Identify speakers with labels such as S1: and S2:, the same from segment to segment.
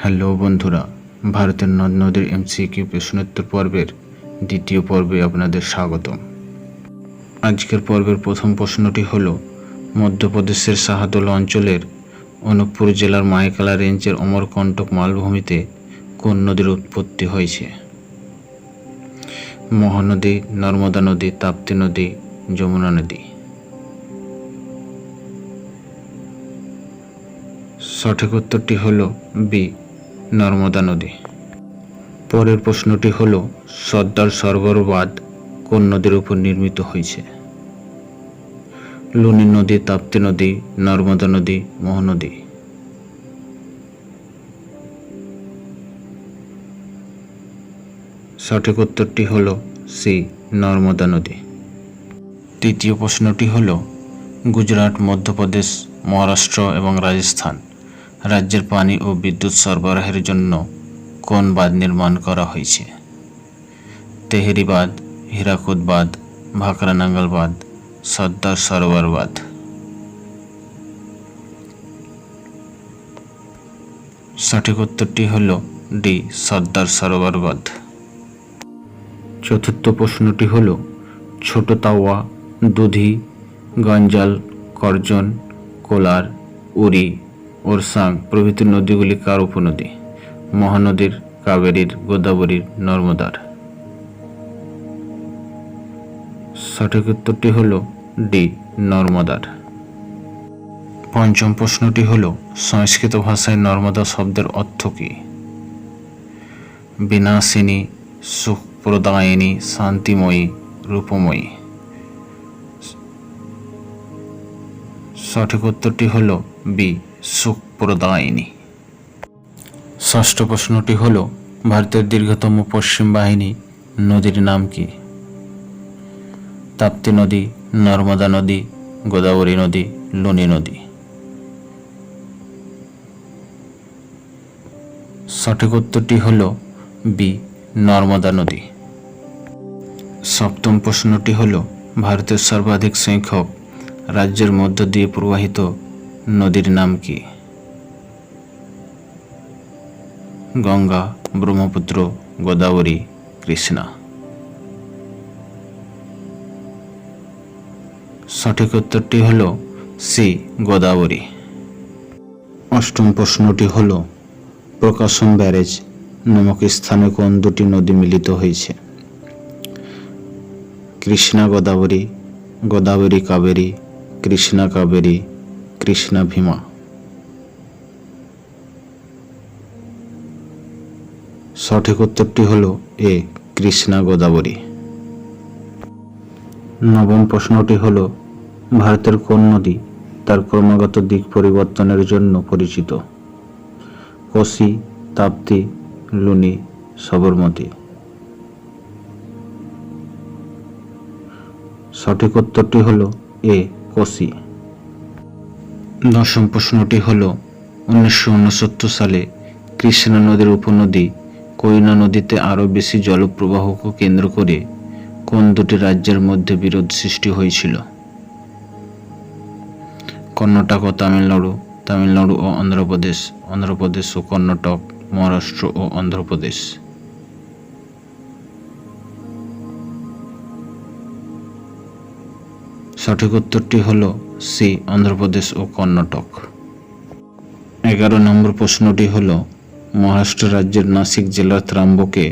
S1: Hello বন্ধুরা, ভারতের নদ নদীর এমসিকিউ প্রশ্নোত্তর পর্বের দ্বিতীয় পর্বে আপনাদের স্বাগতম। আজকের পর্বের প্রথম প্রশ্নটি হল, মধ্যপ্রদেশের শাহদোল অঞ্চলের অনুপপুর জেলার মাইকালা রেঞ্জের অমরকণ্টক মালভূমিতে কোন নদীর উৎপত্তি হয়েছে? মহানদী, নর্মদা নদী, তাপ্তি নদী, যমুনা নদী। সঠিক উত্তরটি হল বি, নর্মদা নদী। পরের প্রশ্নটি হল, সর্দার সরোবর বাঁধ কোন নদীর উপর নির্মিত হয়েছে? লুনি নদী, তাপ্তি নদী, নর্মদা নদী, মহানদী। সঠিক উত্তরটি হল সি, নর্মদা নদী। তৃতীয় প্রশ্নটি হল, গুজরাট, মধ্যপ্রদেশ, মহারাষ্ট্র এবং রাজস্থান রাজ্যের পানি ও বিদ্যুৎ সরবরাহের জন্য কোন বাঁধ নির্মাণ করা হয়েছে? তেহরি বাঁধ, হীরাকুদ বাঁধ, ভাকরা নাঙ্গল বাঁধ, সর্দার সরোবর বাঁধ। সঠিক উত্তরটি হল ডি, সর্দার সরোবর বাঁধ। চতুর্থ প্রশ্নটি হল, ছোট তাওয়া, দুধি, গঞ্জাল, করজন, কোলার, উরি, ওরসাং প্রভৃতি নদীগুলি কার উপনদী? মহানদীর, কাবেরীর, গোদাবরীর, নর্মদার। সঠিক উত্তরটি হল ডি, নর্মদার। পঞ্চম প্রশ্নটি হল, সংস্কৃত ভাষায় নর্মদা শব্দের অর্থ কী? বিনাশিনী, সুখপ্রদায়িনী, শান্তিময়ী, রূপময়ী। সঠিক উত্তরটি হল বি, সুখপ্রদায়িনী। ষষ্ঠ প্রশ্নটি হল, ভারতের দীর্ঘতম পশ্চিম বাহিনী নদীর নাম কি? তাপ্তি নদী, নর্মদা নদী, গোদাবরী নদী, লুনি নদী। সঠিক উত্তরটি হল বি, নর্মদা নদী। সপ্তম প্রশ্নটি হল, ভারতের সর্বাধিক সংখ্যক রাজ্যের মধ্য দিয়ে প্রবাহিত নদীর নাম কি? গঙ্গা, ব্রহ্মপুত্র, গোদাবরী, কৃষ্ণা। সঠিক উত্তরটি হল সি, গোদাবরী। অষ্টম প্রশ্নটি হল, প্রকাশম ব্যারেজ নামক স্থানে কোন দুটি নদী মিলিত হয়েছে? কৃষ্ণা গোদাবরী, গোদাবরী কাবেরী, কৃষ্ণা কাবেরী, কৃষ্ণা ভীমা। সঠিক উত্তরটি হল এ, কৃষ্ণা গোদাবরী। নবম প্রশ্নটি হল, ভারতের কোন নদী তার ক্রমাগত দিক পরিবর্তনের জন্য পরিচিত? কোসি, তাপ্তি, লুনি, সবরমতী। সঠিক উত্তরটি হল এ, কোসি। দশম প্রশ্নটি হল, 1969 সালে কৃষ্ণা নদীর উপনদী কোয়না নদীতে আরও বেশি জলপ্রবাহকে কেন্দ্র করে কোন দুটি রাজ্যের মধ্যে বিরোধ সৃষ্টি হয়েছিল? কর্ণাটক ও তামিলনাড়ু, তামিলনাড়ু ও অন্ধ্রপ্রদেশ, অন্ধ্রপ্রদেশ ও কর্ণাটক, মহারাষ্ট্র ও অন্ধ্রপ্রদেশ। সঠিক উত্তরটি হল সি, অন্ধ্রপ্রদেশ ও কর্ণাটক। 11 নম্বর প্রশ্নটি হল, মহারাষ্ট্র রাজ্যের নাসিক জেলার ত্রাম্বকে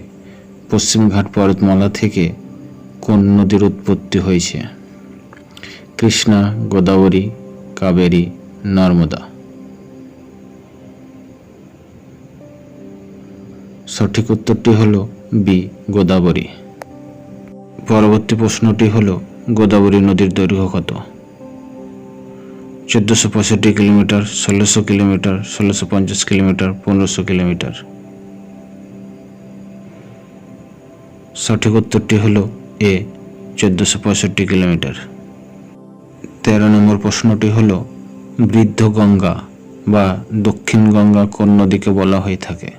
S1: পশ্চিমঘাট পর্বতমালা থেকে কোন নদীর উৎপত্তি হয়েছে? কৃষ্ণা, গোদাবরী, কাবেরী, নর্মদা। সঠিক উত্তরটি হল বি, গোদাবরী। পরবর্তী প্রশ্নটি হল, গোদাবরী নদীর দৈর্ঘ্য কত? 1465 কিলোমিটার, 1600 কিলোমিটার, 1650 কিলোমিটার, 1500 কিলোমিটার। সঠিক উত্তরটি হল এ, 1465 কিলোমিটার। 13 নম্বর প্রশ্নটি হল, বৃদ্ধ গঙ্গা বা দক্ষিণ গঙ্গা কোন নদীকে বলা হয়ে থাকে?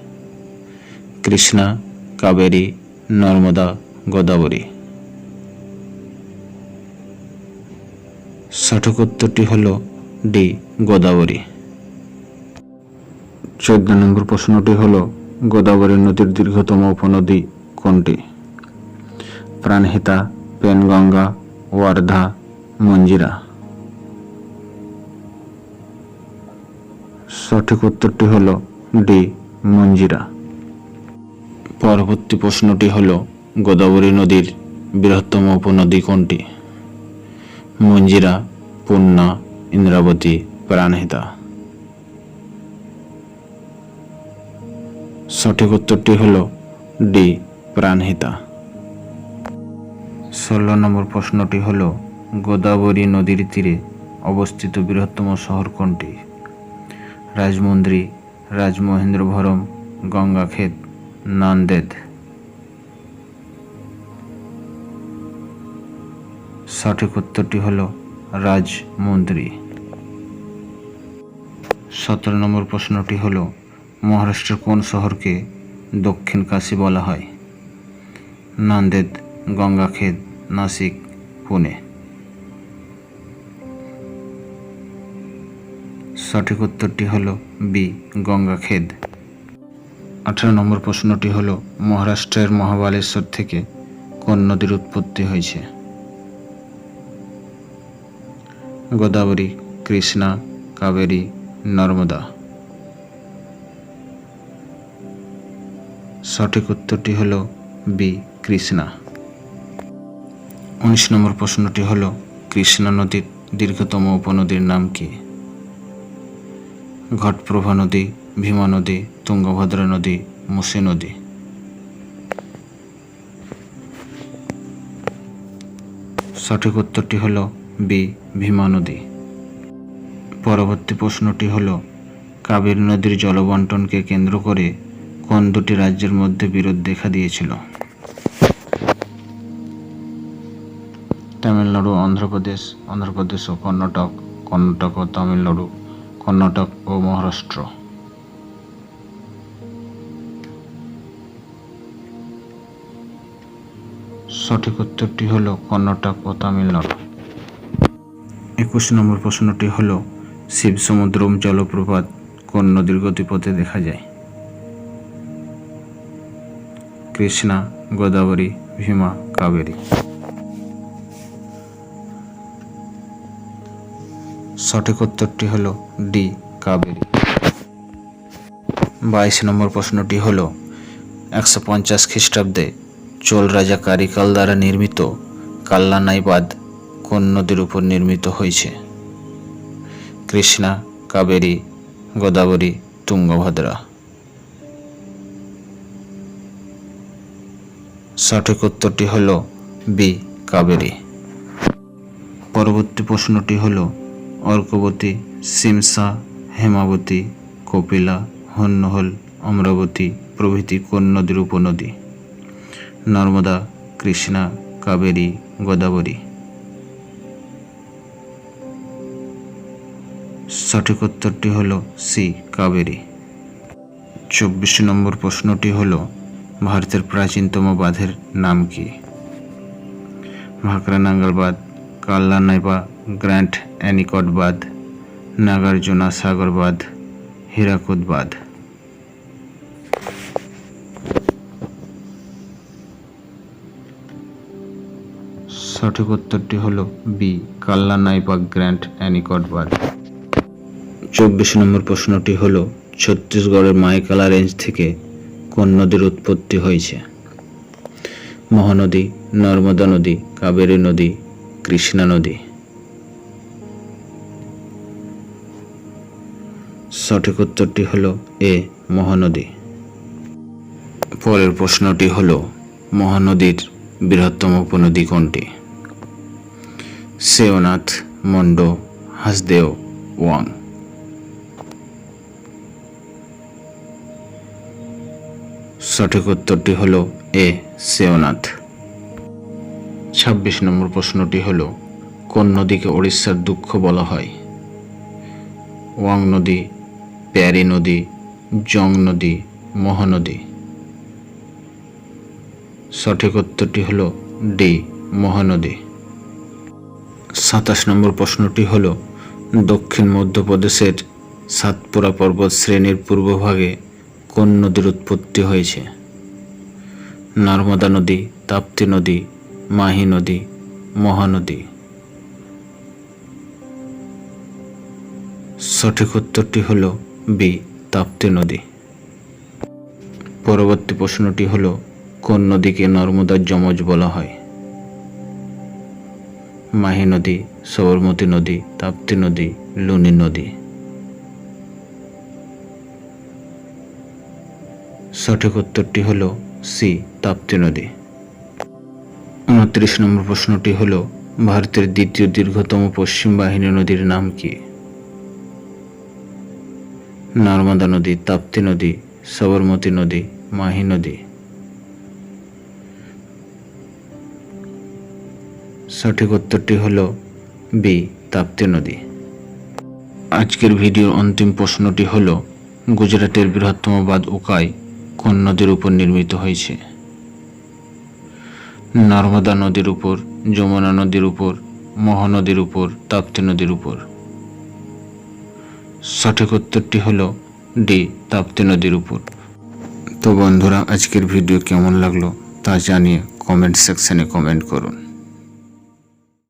S1: কৃষ্ণা, কাবেরী, নর্মদা, গোদাবরী। সঠিক উত্তরটি হল ডি, গোদাবরী। 14 নম্বর প্রশ্নটি হলো গোদাবরী নদীর দীর্ঘতম উপনদী কোনটি? প্রাণহিতা, পেনগঙ্গা, ওয়ার্ধা, মঞ্জিরা। সঠিক উত্তরটি হলো ডি, মঞ্জিরা। পরবর্তী প্রশ্নটি হলো গোদাবরী নদীর বৃহত্তম উপনদী কোনটি? মঞ্জিরা, পূর্ণা, ইন্দ্রাবতী, প্রাণহিতা। সঠিক উত্তরটি হলো ডি, প্রাণহিতা। 16 নম্বর প্রশ্নটি হলো গোদাবরী নদীর তীরে অবস্থিত বৃহত্তম শহর কোনটি? রাজমুন্দ্রি, রাজমহেন্দ্রভরম, গঙ্গাখেদ, নান্দেদ। সঠিক উত্তরটি হলো রাজমুন্দ্রি। 17 নম্বর প্রশ্নটি হলো মহারাষ্ট্রের কোন শহরকে দক্ষিণ কাশী বলা হয়? নান্দেদ, গঙ্গাখেদ, নাসিক, পুনে। সঠিক উত্তরটি হলো বি, গঙ্গাখেদ। 18 নম্বর প্রশ্নটি হলো মহারাষ্ট্রের মহাবালেশ্বর থেকে কোন নদীর উৎপত্তি হয়েছে? গোদাবরী, কৃষ্ণা, কাবেরী, নর্মদা। সঠিক উত্তরটি হলো বি, কৃষ্ণা। 19 নম্বর প্রশ্নটি হলো কৃষ্ণা নদীর দীর্ঘতম উপনদীর নাম কি? ঘটপ্রভা নদী, ভীমা নদী, তুঙ্গভদ্রা নদী, মুসি নদী। সঠিক উত্তরটি হলো বি, ভীমা নদী। পরবর্তী প্রশ্নটি হলো কাবেরী নদীর জলবন্টনকে কেন্দ্র করে কোন দুটি রাজ্যের মধ্যে বিরোধ দেখা দিয়েছিল? তামিলনাড়ু, অন্ধ্রপ্রদেশ, অন্ধ্রপ্রদেশ ও কর্ণাটক, কর্ণাটক ও তামিলনাড়ু, কর্ণাটক ও মহারাষ্ট্র। সঠিক উত্তরটি হলো কর্ণাটক ও তামিলনাড়ু। 21 নম্বর প্রশ্নটি হলো শিবসমুদ্রম জলপ্রপাত কোন নদীর গতিপথে দেখা যায়? কৃষ্ণা, গোদাবরী, ভীমা, কাবেরী। সঠিক উত্তরটি হলো ডি, কাবেরী। 22 নম্বর প্রশ্নটি হলো 150 খ্রিস্টাব্দে চোল রাজা কারিকাল দ্বারা নির্মিত কাল্লানাই বাঁধ কোন নদীর উপর নির্মিত হয়েছে? কৃষ্ণা, কাবেরী, গোদাবরী, তুঙ্গভদ্রা। সঠিক উত্তরটি হলো বি, কাবেরী। পরবর্তী প্রশ্নটি হলো অর্কবতী, সিমসা, হেমাবতী, কপিলা, হন্যহল, অমরাবতী প্রভৃতি কোন নদীর উপনদী? নর্মদা, কৃষ্ণা, কাবেরী, গোদাবরী। সঠিক উত্তরটি হলো সি, কাবেরী। 24 নম্বর প্রশ্নটি হলো ভারতের প্রাচীনতম বাঁধের নাম কি? ভাকরা নাঙ্গল বাঁধ, কাল্লানাই বা গ্র্যান্ড অ্যানিকট বাঁধ, নাগার্জুনা সাগর বাঁধ, হীরাকুদ বাঁধ। সঠিক উত্তরটি হলো বি, কাল্লানাই বা গ্র্যান্ড অ্যানিকট বাঁধ। 24 নম্বর প্রশ্নটি হলো ছত্তিশগড়ের মাইকালা রেঞ্জ থেকে কোন নদীর উৎপত্তি হয়েছে? মহানদী, নর্মদা নদী, কাবেরী নদী, কৃষ্ণা নদী। সঠিক উত্তরটি হলো এ, মহানদী। পরের প্রশ্নটি হলো মহানদীর বৃহত্তম উপনদী কোনটি? সেওনাথ, মন্ডো, হাসদেও, ওয়াং। সঠিক উত্তরটি হলো এ, সেওনাথ। 26 নম্বর প্রশ্নটি হলো কোন নদীকে ওড়িশার দুঃখ বলা হয়? ওয়াং নদী, প্যারি নদী, জং নদী, মহানদী। সঠিক উত্তরটি হলো ডি, মহানদী। 27 নম্বর প্রশ্নটি হলো দক্ষিণ মধ্যপ্রদেশের সাতপুরা পর্বত শ্রেণীর পূর্বভাগে কোন নদীর উৎপত্তি হয়েছে? নর্মদা নদী, তাপ্তি নদী, মাহি নদী, মহানদী। সঠিক উত্তরটি হল বি, তাপ্তি নদী। পরবর্তী প্রশ্নটি হল, কোন নদীকে নর্মদার যমজ বলা হয়? মাহি নদী, সবরমতী নদী, তাপ্তি নদী, লুনি নদী। সঠিক উত্তরটি হল সি, তাপ্তি নদী। 29 নম্বর প্রশ্নটি হল, ভারতের দ্বিতীয় দীর্ঘতম পশ্চিম বাহিনী নদীর নাম কি? নর্মদা নদী, তাপ্তি নদী, সবরমতী নদী, মাহি নদী। সঠিক উত্তরটি হল বি, তাপ্তি নদী। আজকের ভিডিওর অন্তিম প্রশ্নটি হল, গুজরাটের বৃহত্তম বাঁধ উকাই কোন নদীর উপর নির্মিত হয়েছে? নর্মদা নদীর উপর, যমুনা নদীর উপর, মহানদীর উপর, তাপ্তি নদীর উপর। সঠিক উত্তরটি হল ডি, তাপ্তি নদীর উপর। তো বন্ধুরা, আজকের ভিডিও কেমন লাগলো তা জানিয়ে কমেন্ট সেকশনে কমেন্ট করুন।